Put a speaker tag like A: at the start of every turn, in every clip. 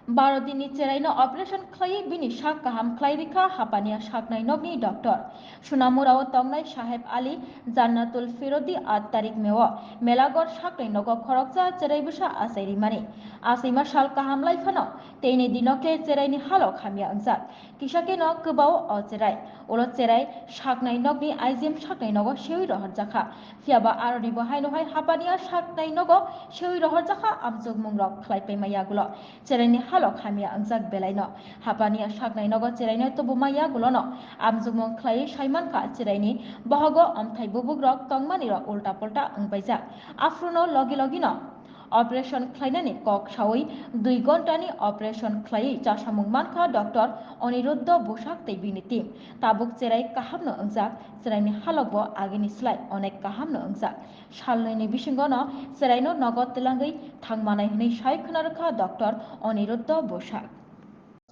A: 12 दिननि चेराइनो ऑपरेशन खालाय बिनि शाक गाहाम खालायरिखा हापानिया शाकनाय नगनि डॉक्टर सुनामुराव तंनाय साहेब आली जान्नातुल फिरोदी 8 तारिख मेव मेलागर शाकनाय नग खरकजा चेराइबुसा आसाइरिमानि आसाइमा शाल गाहाम लाइफानो तेनि दिनके चेराइनि हालो खामिया अंजाक किसाके न गोबाव अ चेराइ उलो चेराइ शाकनाय नगनि आइजेम शाकनाय नग सेवि रहरजाखा फियाबा आरनि बहायनोहाय हापानिया शाकनाय नग सेवि रहरजाखा आमजुग मुंरक खालायपाइमायागुलो चेराइनि हालो खामिया अंजाक बेलायनो हापानिया शाकनाय नग चेराइनो तबुमायागुलोनो आमजुगमं खालाय साइमानखा चेराइनि बहगो अमथाइ बुबुग्रक तंमानिरक उल्टा पुल्टा अंबाइजाक आफ्रुनो लगे लगेनो ऑपरेशन खालायनानै कक सावै 2 घन्टानि ऑपरेशन खालायै चासामुं मानखा डॉक्टर अनिरुद्ध बुसाक तैबिनि टीम ताबुक चेराइ काहामनो अंजाक चेराइनि हालकबो आगेनि स्लाइ अनेक काहामनो अंजाक सालनैनि बिसिंगनो चेराइनो नगद तेलांगै थांमानाय हनै साइ खोनारखा डॉक्टर अनिरुद्ध बुसाक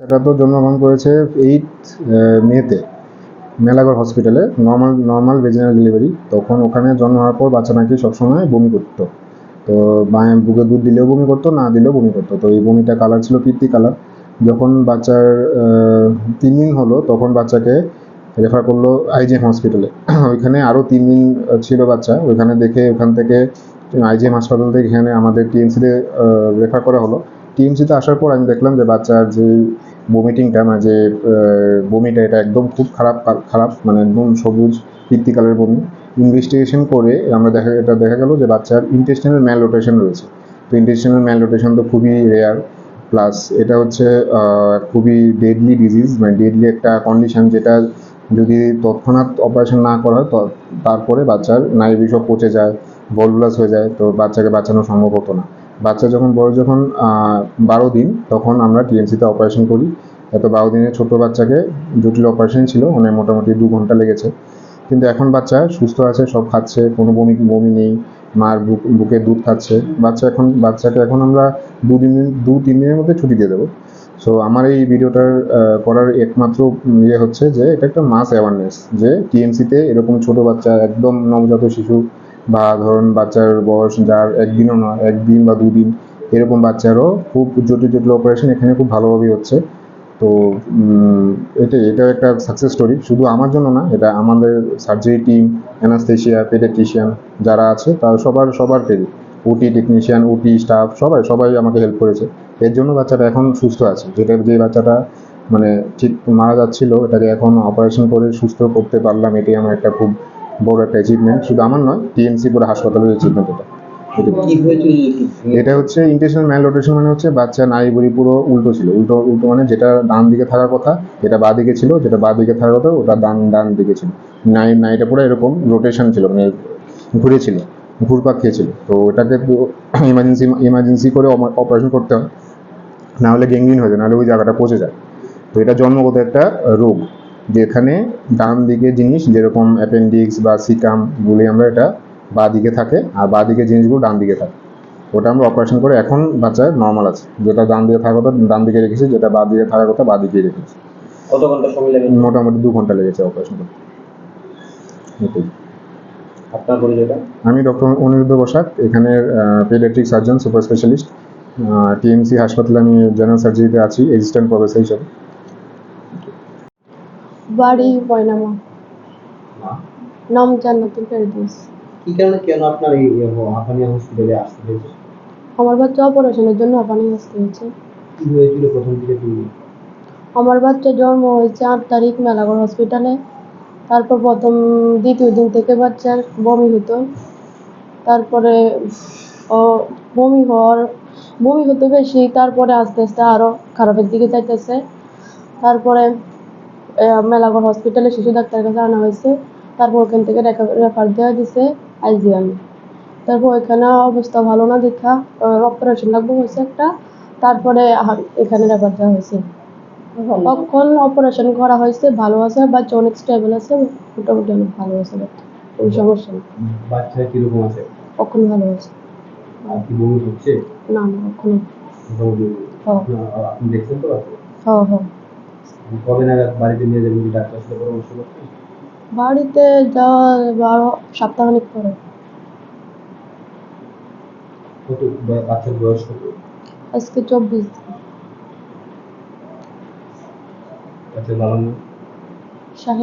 B: সেটা তো জন্মগ্রহণ করেছে 8 মেতে মেলাঘর হসপিটালে নর্মাল ভেজিনাল ডেলিভারি। তখন ওখানে জন্ম হওয়ার পর বাচ্চা নাকি সবসময় বমি করতো, তো মায়ের বুকে দুধ দিলেও বমি করতো, না দিলেও বমি করতো। তো এই বমিটা কালার ছিল পিত্তি কালার। যখন বাচ্চার 3 দিন হলো তখন বাচ্চাকে রেফার করলো আইজিএম হসপিটালে। ওইখানে আরও 3 দিন ছিল বাচ্চা, ওইখানে দেখে ওখান থেকে আইজিএম হাসপাতাল থেকে এখানে আমাদের টিএমসিতে রেফার করা হলো। টিএমসিতে আসার পর আমি দেখলাম যে বাচ্চার যে বমিটিংটা, মানে যে বমিটা, এটা একদম খুব খারাপ, মানে একদম সবুজ পিত্তি কালারের বমি। ইনভেস্টিগেশন করে আমরা দেখা গেল যে বাচ্চার ইন্টেস্টিনাল ম্যালরোটেশন রয়েছে। তো ইন্টেস্টিনাল ম্যালরোটেশন তো খুবই রেয়ার, প্লাস এটা হচ্ছে খুবই ডেডলি ডিজিজ, মানে ডেডলি একটা কন্ডিশন, যেটা যদি তৎক্ষণাৎ অপারেশন না করা হয় তারপরে বাচ্চার নাড়ি সব পচে যায়, ভলভুলাস হয়ে যায়, তো বাচ্চাকে বাঁচানো সম্ভব হতো না। বাচ্চা যখন বয়স 12 দিন তখন আমরা টিএমসিতে অপারেশন করি। এত 12 দিনের ছোট বাচ্চাকে জটিল অপারেশন ছিল, মানে মোটামুটি 2 ঘন্টা লেগেছে। কিন্তু এখন বাচ্চা সুস্থ আছে, সব খাচ্ছে, কোনো বমি নেই, মার বুকে দুধ খাচ্ছে। বাচ্চাকে এখন আমরা 2-3 দিনের মধ্যে ছুটি দিয়ে দেবো। সো আমার এই ভিডিওটার করার একমাত্র ইয়ে হচ্ছে যে এটা একটা মাস অ্যাওয়ারনেস, যে টিএমসিতে এরকম ছোট বাচ্চা, একদম নবজাত শিশু, বা ধরুন বাচ্চার বয়স যার 1 দিনও নয়, 1 দিন বা 2 দিন, এরকম বাচ্চারও খুব জটিল অপারেশন এখানে খুব ভালোভাবেই হচ্ছে। তো এটা একটা সাকসেস স্টোরি, শুধু আমার জন্য না, এটা আমাদের সার্জারি টিম, অ্যানাস্থেশিয়া, পেডিয়াট্রিশিয়ান যারা আছে তার সবার ক্রেডিট। ওটি টেকনিশিয়ান, ওটি স্টাফ, সবাই আমাকে হেল্প করেছে। এর জন্য বাচ্চাটা এখন সুস্থ আছে। যে বাচ্চাটা মানে ঠিক মারা যাচ্ছিল, এটাকে এখন অপারেশন করে সুস্থ করতে পারলাম, এটাই আমার একটা খুব বড় একটা অ্যাচিভমেন্ট। শুধু আমার নয়, টিএমসি পুরো হাসপাতালের অ্যাচিভমেন্ট এটা। এটা হচ্ছে ইন্টেস্টিনাল ম্যালরোটেশন, মানে হচ্ছে বাচ্চা নাড়িভুড়ি পুরো উল্টো ছিল। উল্টো মানে যেটা ডান দিকে থাকার কথা এটা বাঁ দিকে ছিল, যেটা বাঁ দিকে থাকার কথা ওটা ডান দিকে ছিল। নাড়িটা পুরো এরকম রোটেশন ছিল, মানে ঘুরেছিল, ঘুরপাক খেয়েছিল। তো এটাকে ইমার্জেন্সি করে অপারেশন করতে হয়, না হলে গ্যাংগ্রিন হয়ে যায়, নাহলে ওই জায়গাটা পচে যায়। তো এটা জন্মগত একটা রোগ, যেখানে ডান দিকে জিনিস, যেরকম অ্যাপেন্ডিক্স বা সিকাম বলে আমরা, এটা বাঁ দিকে থাকে, আর বাঁ দিকে জিনিসগুলো ডান দিকে থাকে। ওটা আমরা অপারেশন করে এখন বাচ্চা নর্মাল আছে। যেটা ডান দিকে থাকার কথা ডান দিকে রেখেছি, যেটা বাঁ দিকে থাকার কথা বাঁ দিকে রেখেছি।
C: কত ঘন্টা সময় লাগে?
B: মোটামুটি 2 ঘন্টা লেগেছে অপারেশন করতে।
C: আপনার পরিচয়টা?
B: আমি ডক্টর অনিরুদ্ধ বসাক, এখানের paediatric surgeon, super specialist. TMC হাসপাতালে আমি জেনারেল সার্জারিতে আছি, অ্যাসিস্ট্যান্ট প্রফেসর হিসাবে।
D: বাড়ি বয়নামা, নাম জান্নাতুল ফেরদৌস।
C: কি কারণে কেন আপনার এই হাঁপানিয়া হসপিটালে আসতে হয়েছে?
D: আমার বাচ্চা অপারেশনের জন্য হাঁপানি আসতে হয়েছে।
C: কি হয়েছিল প্রথম দিকে?
D: আমার বাচ্চা জন্ম হয়েছে 8 তারিখ মেলাঘর হসপিটালে। তারপর দ্বিতীয় দিন থেকে বাচ্চার বমি হতো। তারপরে বমি হতো বেশি, তারপরে আস্তে আস্তে আরো খারাপের দিকে যাইতেছে। তারপরে মেলাঘর হসপিটালে শিশু ডাক্তারের কাছে আনা হয়েছে। তারপর ওখান থেকে রেফার দেওয়া দিছে আইজিএম। তারপর ওইখানে অবস্থা ভালো না দেখা অপারেশন লাগবে হয়েছে একটা। তারপরে এখানে রেফার দেওয়া হয়েছে। তখন অপারেশন করা হয়েছে, ভালো আছে, বাচ্চা অনেক স্টেবল আছে, মোটামুটি অনেক ভালো আছে, কোনো সমস্যা নেই।
C: বাচ্চা কিরকম আছে?
D: এখন ভালো আছে।
C: আর কি বমি হচ্ছে?
D: না এখন
C: আপনি দেখছেন তো?
D: হ্যাঁ।
C: কবে নাগাদ বাড়িতে নিয়ে যাবেন, ডাক্তার সাথে পরামর্শ করছেন?
D: বাড়িতে যাওয়া সপ্তাহখানেক পরে।
C: কত বাচ্চার বয়স কত?
D: আজকে 24 দিন।
C: বাচ্চার বাবার নাম?
D: শাহিন